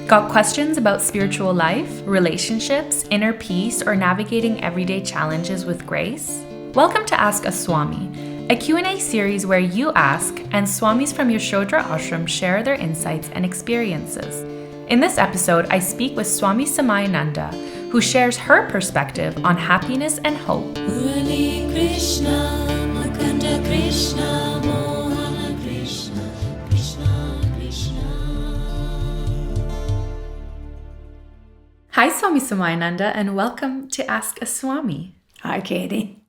Got questions about spiritual life, relationships, inner peace, or navigating everyday challenges with grace? Welcome to Ask A Swami, a Q&A series where you ask and Swamis from Yasodhara Ashram share their insights and experiences. In this episode, I speak with Swami Samayananda, who shares her perspective on happiness and hope. Murali Krishna, Mukunda Krishna, Mohana Krishna, Krishna Krishna. Hi, Swami Samayananda, and welcome to Ask A Swami. Hi, Katie.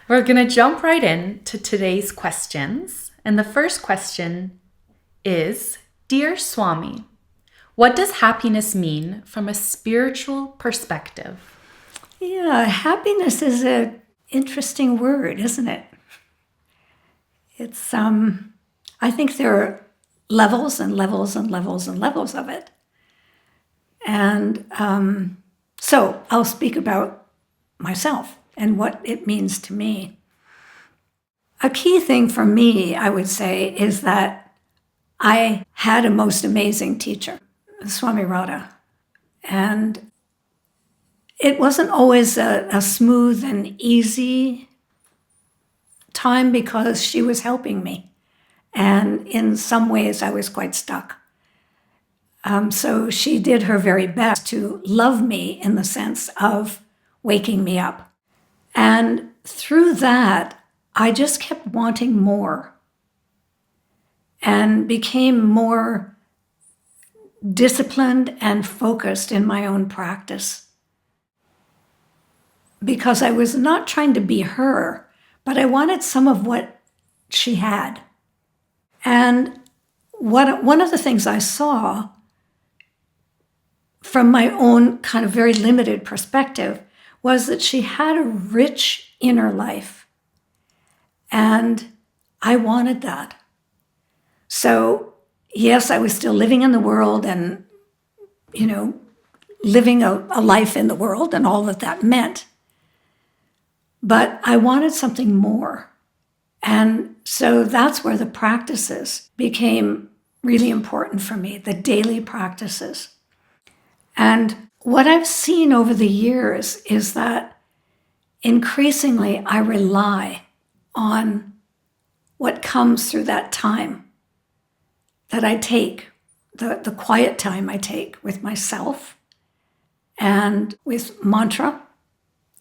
We're going to jump right into today's questions. And the first question is, Dear Swami, what does happiness mean from a spiritual perspective? Yeah, happiness is an interesting word, isn't it? It's, I think there are levels and levels and levels and levels of it. And so I'll speak about myself and what it means to me. A key thing for me, I would say, is that I had a most amazing teacher, Swami Radha. And it wasn't always a smooth and easy time because she was helping me. And in some ways, I was quite stuck. So she did her very best to love me in the sense of waking me up. And through that, I just kept wanting more and became more disciplined and focused in my own practice. Because I was not trying to be her, but I wanted some of what she had. And one of the things I saw from my own kind of very limited perspective was that she had a rich inner life. And I wanted that. So, yes, I was still living in the world and, living a life in the world and all that that meant. But I wanted something more. And so that's where the practices became really important for me, the daily practices. And what I've seen over the years is that increasingly I rely on what comes through that time that I take, the quiet time I take with myself and with mantra,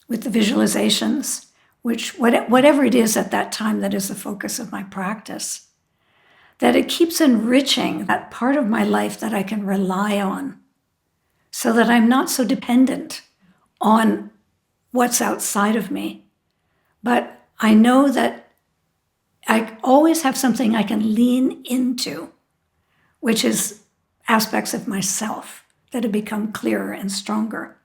with the visualizations, whatever it is at that time that is the focus of my practice, that it keeps enriching that part of my life that I can rely on so that I'm not so dependent on what's outside of me. But I know that I always have something I can lean into, which is aspects of myself that have become clearer and stronger.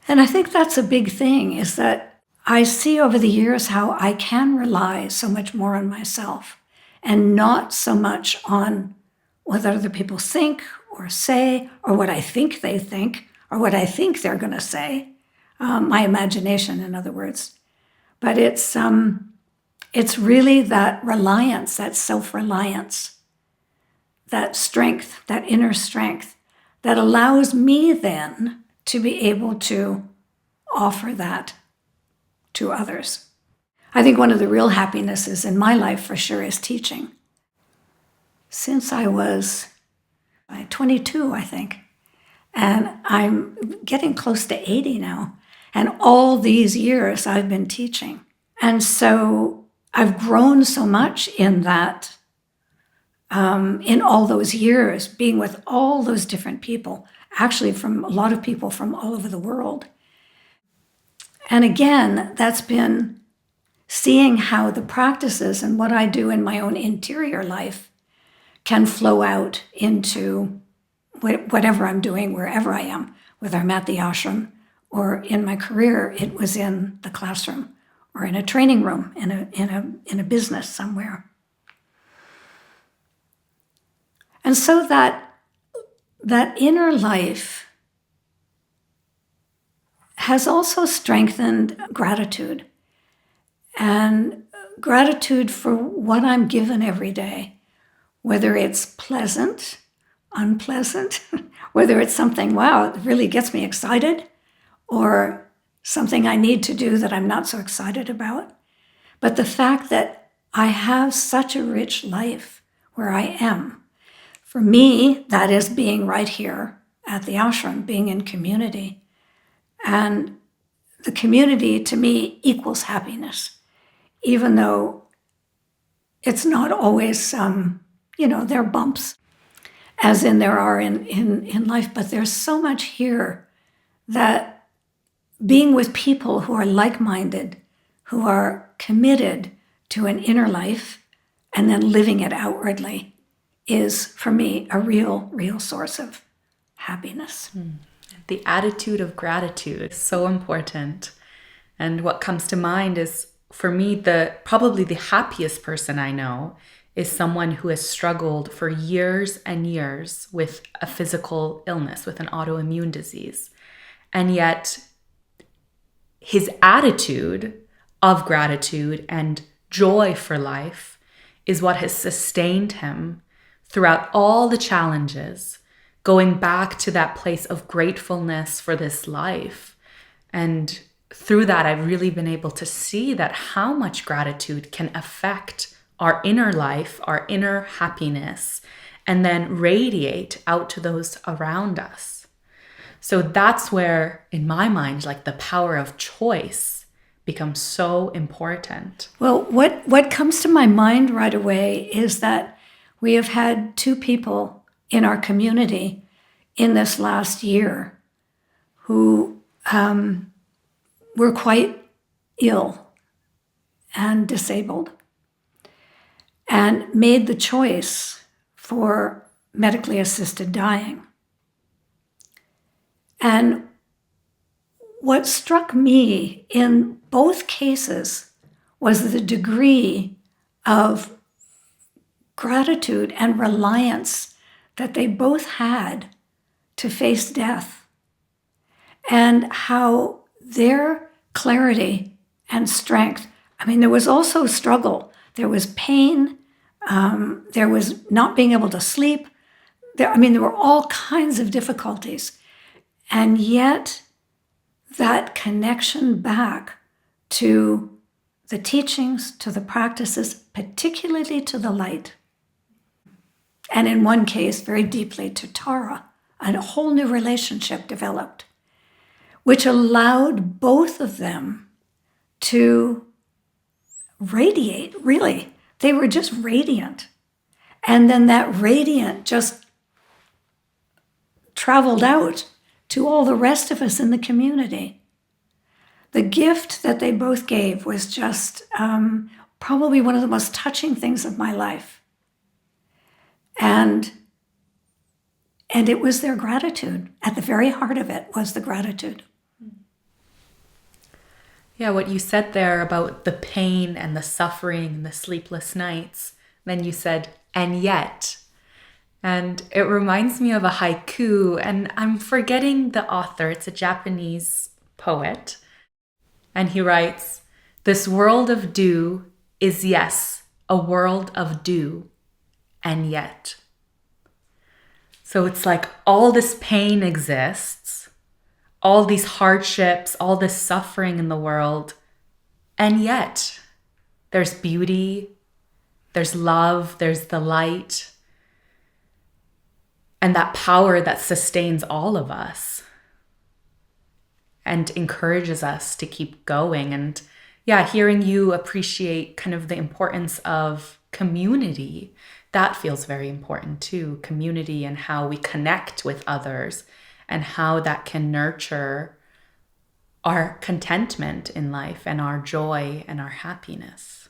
And I think that's a big thing, is that I see over the years how I can rely so much more on myself and not so much on what other people think or say, or what I think they think, or what I think they're going to say. My imagination, in other words. But it's really that reliance, that self-reliance, that strength, that inner strength, that allows me then to be able to offer that to others. I think one of the real happinesses in my life for sure is teaching. Since I was 22, I think, and I'm getting close to 80 now, and all these years I've been teaching. And so I've grown so much in that, in all those years, being with all those different people, actually from a lot of people from all over the world. And again, that's been seeing how the practices and what I do in my own interior life can flow out into whatever I'm doing, wherever I am, whether I'm at the ashram or in my career, it was in the classroom or in a training room, in a business somewhere. And so that inner life has also strengthened gratitude, and gratitude for what I'm given every day, whether it's pleasant unpleasant, whether it's something, wow, it really gets me excited, or something I need to do that I'm not so excited about. But the fact that I have such a rich life where I am, for me, that is being right here at the ashram, being in community. And the community, to me, equals happiness, even though it's not always, there are bumps, as in there are in life, but there's so much here that being with people who are like-minded, who are committed to an inner life and then living it outwardly is, for me, a real source of happiness. The attitude of gratitude is so important. And what comes to mind is, for me, probably the happiest person I know is someone who has struggled for years and years with a physical illness, with an autoimmune disease. And yet his attitude of gratitude and joy for life is what has sustained him throughout all the challenges, going back to that place of gratefulness for this life. And through that, I've really been able to see that how much gratitude can affect our inner life, our inner happiness, and then radiate out to those around us. So that's where, in my mind, like the power of choice becomes so important. Well, what comes to my mind right away is that we have had two people in our community in this last year who were quite ill and disabled and made the choice for medically assisted dying. And what struck me in both cases was the degree of gratitude and reliance that they both had to face death, and how their clarity and strength, there was also struggle. There was pain. There was not being able to sleep. There were all kinds of difficulties. And yet, that connection back to the teachings, to the practices, particularly to the light, and in one case, very deeply to Tara, and a whole new relationship developed, which allowed both of them to radiate, really. They were just radiant. And then that radiant just traveled out to all the rest of us in the community. The gift that they both gave was just probably one of the most touching things of my life. And it was their gratitude. At the very heart of it was the gratitude. Yeah, what you said there about the pain and the suffering and the sleepless nights, then you said, and yet. And it reminds me of a haiku, and I'm forgetting the author. It's a Japanese poet. And he writes, "This world of dew is, yes, a world of dew, and yet." So it's like all this pain exists, all these hardships, all this suffering in the world, and yet there's beauty, there's love, there's the light, and that power that sustains all of us and encourages us to keep going. And yeah, hearing you appreciate kind of the importance of community, that feels very important too. Community and how we connect with others and how that can nurture our contentment in life and our joy and our happiness.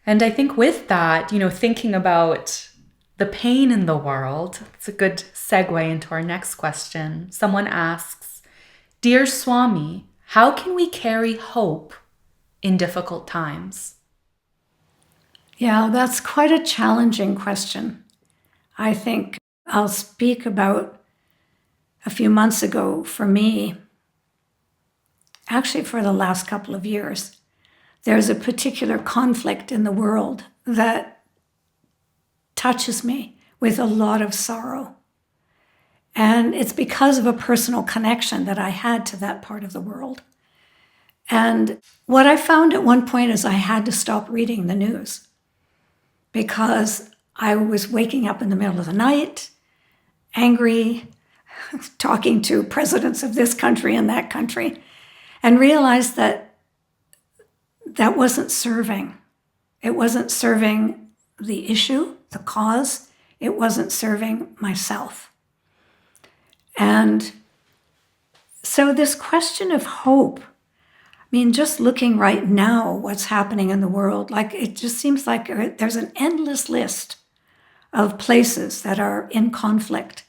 And I think with that, thinking about the pain in the world, it's a good segue into our next question. Someone asks, "Dear Swami, how can we carry hope in difficult times?" Yeah, that's quite a challenging question. I think I'll speak about a few months ago for me, actually for the last couple of years. There's a particular conflict in the world that touches me with a lot of sorrow. And it's because of a personal connection that I had to that part of the world. And what I found at one point is I had to stop reading the news because I was waking up in the middle of the night, angry, talking to presidents of this country and that country, and realized that that wasn't serving. It wasn't serving the issue, the cause. It wasn't serving myself. And so this question of hope, I mean, just looking right now, what's happening in the world, like it just seems like there's an endless list of places that are in conflict.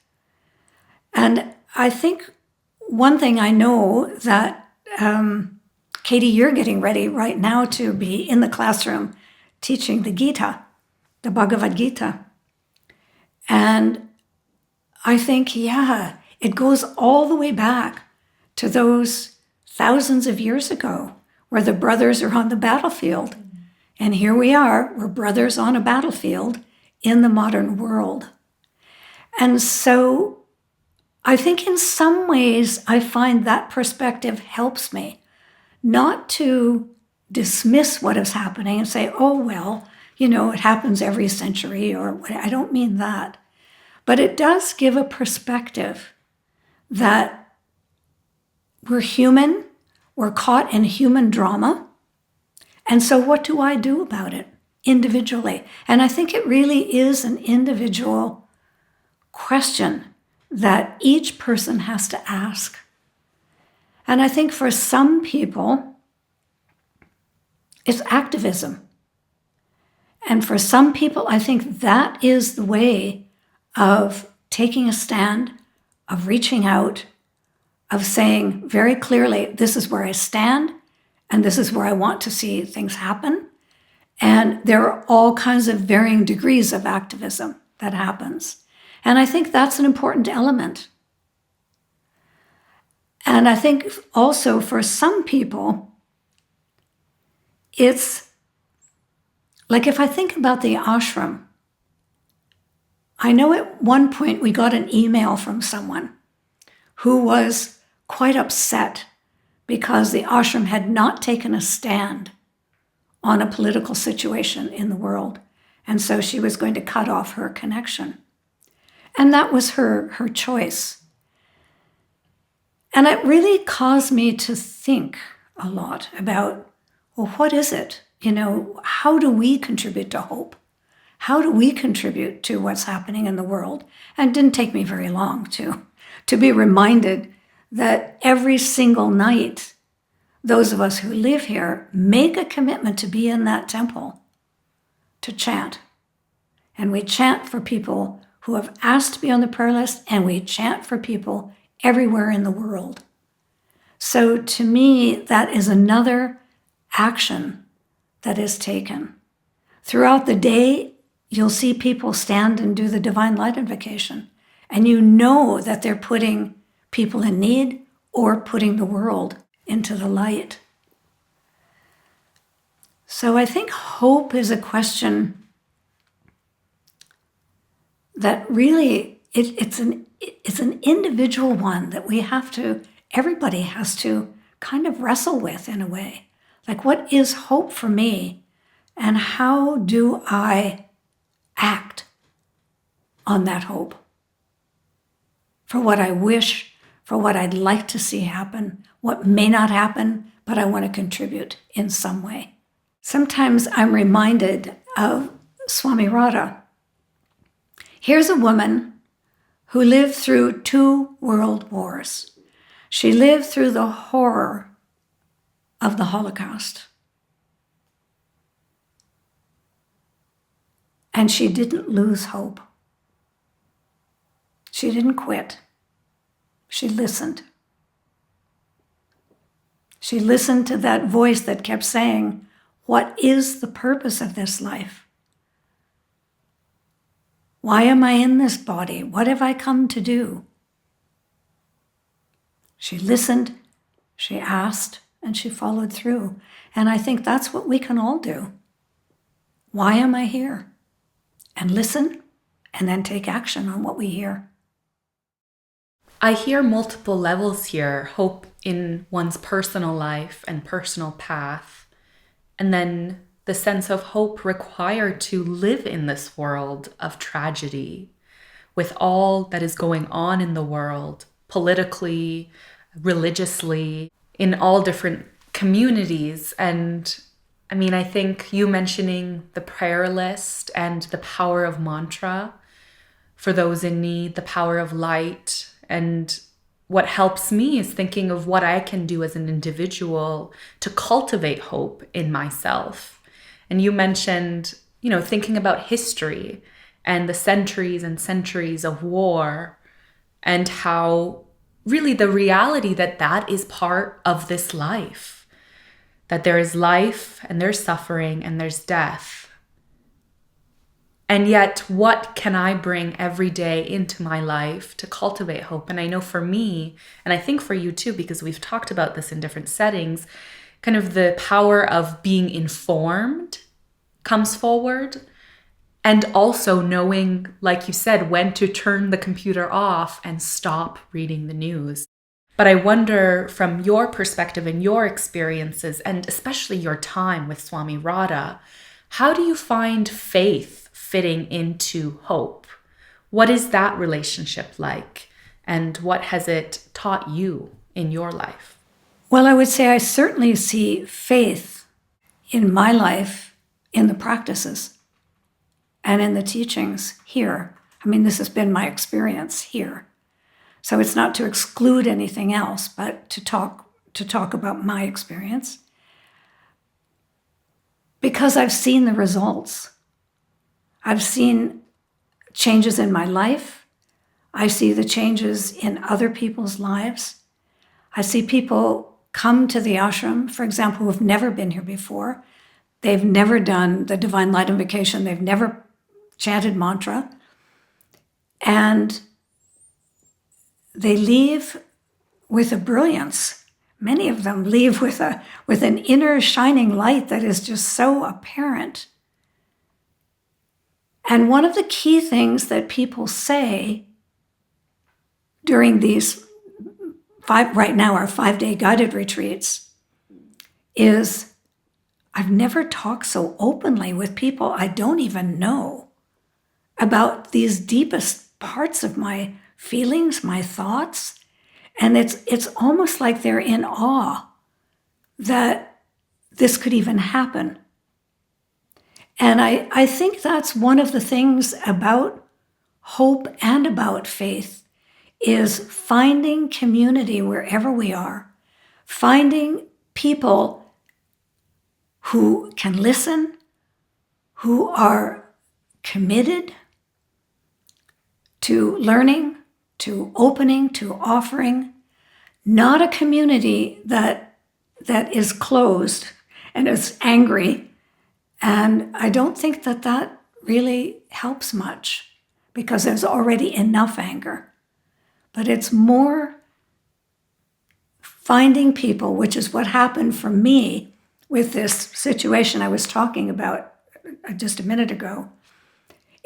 And I think one thing I know that, Katie, you're getting ready right now to be in the classroom teaching the Gita, the Bhagavad Gita. And I think, yeah, it goes all the way back to those thousands of years ago where the brothers are on the battlefield. And here we are, we're brothers on a battlefield in the modern world. And so I think in some ways I find that perspective helps me not to dismiss what is happening and say, oh, well, you know, it happens every century, or I don't mean that. But it does give a perspective that we're human, we're caught in human drama. And so what do I do about it individually? And I think it really is an individual question that each person has to ask. And I think for some people, it's activism. And for some people, I think that is the way of taking a stand, of reaching out, of saying very clearly, this is where I stand, and this is where I want to see things happen. And there are all kinds of varying degrees of activism that happens. And I think that's an important element. And I think also for some people, it's like if I think about the ashram, I know at one point we got an email from someone who was quite upset because the ashram had not taken a stand on a political situation in the world. And so she was going to cut off her connection. And that was her choice. And it really caused me to think a lot about, well, what is it? You know, how do we contribute to hope? How do we contribute to what's happening in the world? And it didn't take me very long to be reminded that every single night, those of us who live here make a commitment to be in that temple, to chant. And we chant for people who have asked to be on the prayer list, and we chant for people everywhere in the world. So to me, that is another action that is taken. Throughout the day, you'll see people stand and do the Divine Light Invocation, and you know that they're putting people in need or putting the world into the light. So I think hope is a question that really, it's an individual one that everybody has to kind of wrestle with in a way. Like, what is hope for me? And how do I act on that hope? For what I wish, for what I'd like to see happen, what may not happen, but I want to contribute in some way. Sometimes I'm reminded of Swami Radha. Here's a woman who lived through 2 world wars. She lived through the horror of the Holocaust. And she didn't lose hope. She didn't quit. She listened. She listened to that voice that kept saying, what is the purpose of this life? Why am I in this body? What have I come to do? She listened, she asked, and she followed through. And I think that's what we can all do. Why am I here? and listen and then take action on what we hear. I hear multiple levels here: hope in one's personal life and personal path, and then the sense of hope required to live in this world of tragedy with all that is going on in the world, politically, religiously, in all different communities. And I mean, I think you mentioning the prayer list and the power of mantra for those in need, the power of light. And what helps me is thinking of what I can do as an individual to cultivate hope in myself. And you mentioned, thinking about history and the centuries and centuries of war, and how really the reality that is part of this life, that there is life and there's suffering and there's death. And yet, what can I bring every day into my life to cultivate hope? And I know for me, and I think for you too, because we've talked about this in different settings, kind of the power of being informed comes forward. And also knowing, like you said, when to turn the computer off and stop reading the news. But I wonder, from your perspective and your experiences, and especially your time with Swami Radha, how do you find faith fitting into hope? What is that relationship like? And what has it taught you in your life? Well, I would say I certainly see faith in my life in the practices and in the teachings here. I mean, this has been my experience here. So it's not to exclude anything else, but to talk about my experience. Because I've seen the results. I've seen changes in my life. I see the changes in other people's lives. I see people come to the ashram, for example, who have never been here before. They've never done the Divine Light Invocation. They've never chanted mantra. And they leave with a brilliance. Many of them leave with an inner shining light that is just so apparent. And one of the key things that people say during these right now our 5-day guided retreats is, I've never talked so openly with people I don't even know about these deepest parts of my feelings, my thoughts. And it's almost like they're in awe that this could even happen. And I think that's one of the things about hope and about faith, is finding community wherever we are, finding people who can listen, who are committed to learning, to opening, to offering, not a community that is closed and is angry. And I don't think that really helps much, because there's already enough anger. But it's more finding people, which is what happened for me with this situation I was talking about just a minute ago,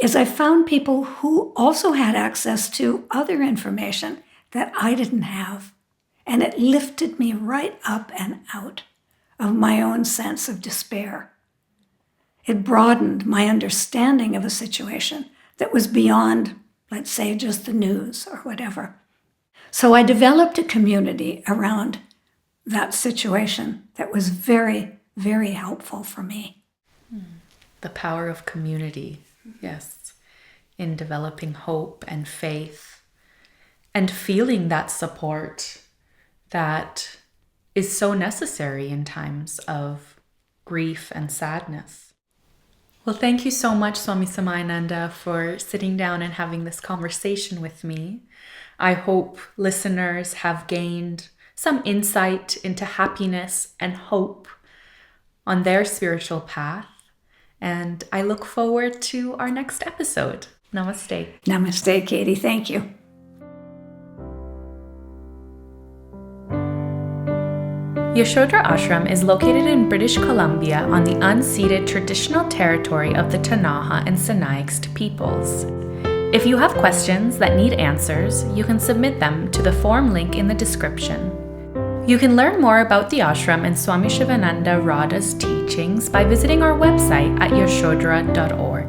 is I found people who also had access to other information that I didn't have. And it lifted me right up and out of my own sense of despair. It broadened my understanding of a situation that was beyond, let's say, just the news or whatever. So I developed a community around that situation that was very, very helpful for me. The power of community, yes, in developing hope and faith and feeling that support that is so necessary in times of grief and sadness. Well, thank you so much, Swami Samayananda, for sitting down and having this conversation with me. I hope listeners have gained some insight into happiness and hope on their spiritual path. And I look forward to our next episode. Namaste. Namaste, Katie. Thank you. Yasodhara Ashram is located in British Columbia on the unceded traditional territory of the Ktunaxa and Sinixt peoples. If you have questions that need answers, you can submit them to the form link in the description. You can learn more about the ashram and Swami Samayananda Radha's teachings by visiting our website at yasodhara.org.